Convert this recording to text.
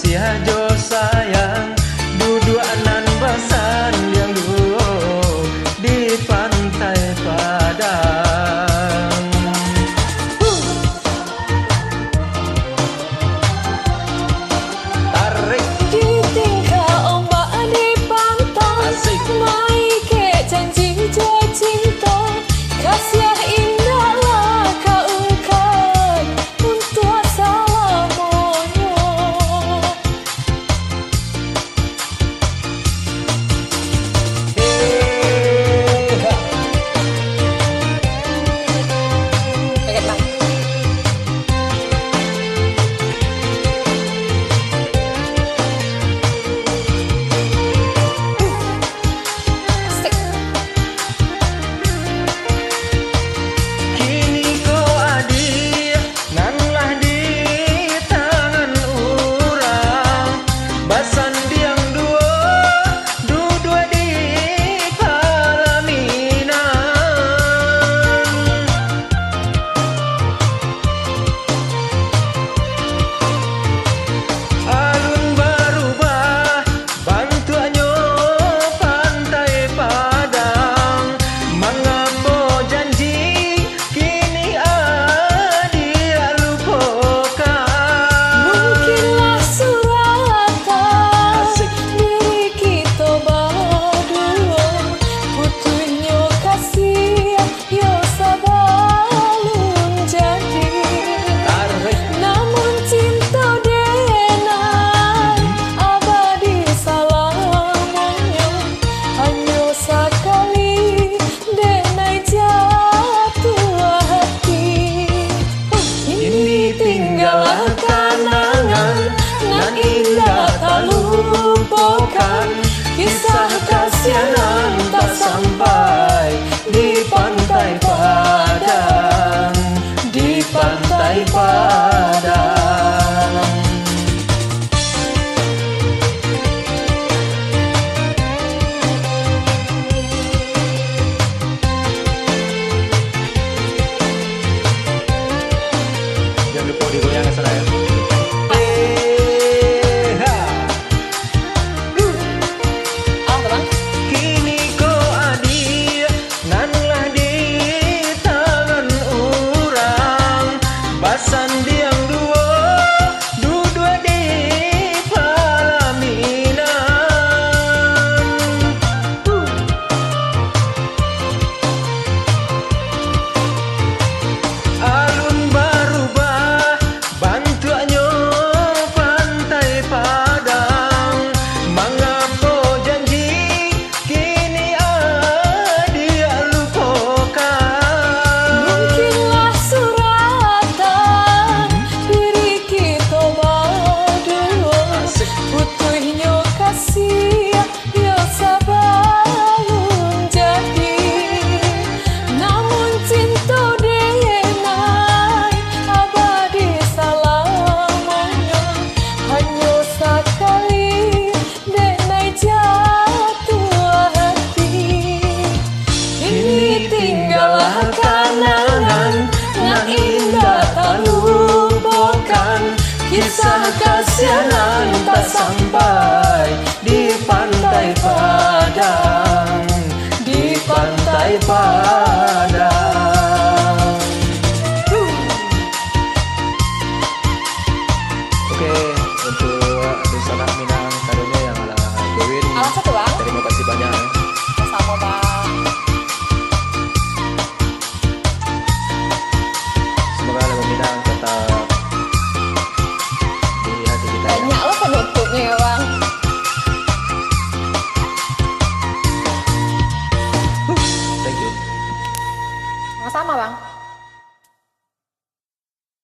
kasih jo sayang duduk nan basan yang dulu di pantai Padang. Tarik ditinggal ombak di pantai. Asik. Mai ke janji jo cinta kasih indahlah kau ungkap untuk salamonyo. kini kau adik nganlah di tangan urang basan diang dua duduk di palaminan. Alun berubah bantuannya pantai Padang mengambo janji kini adia lupakan. Mungkinlah suratan Asik. diri kita berdua putuhnya kasih yo sabalun jadi. Tarik Namun cinta denai abadi salamonyo hanya sekali denai jatuh hati. Ini tinggallah kenangan nan indah tak lupakan kisah kasihan tak sampai di pantai Padang, di pantai Padang. Jangan lupa digoyang ya Saraya. Kini kau adik nanlah di tangan urang basan diang dua duduk di palaminan. Alun berubah bantuannya pantai Padang mengambo janji kini adia lupakan. Mungkinlah suratan diri kita berdua Asik. putuhnya kasih yo sabalun jadi. Namun cinta denai abadi salamonyo hanya sekali denai jatuh hati. Ini tinggallah kenangan yang indah tak lupakan kisah kasihan tak sampai di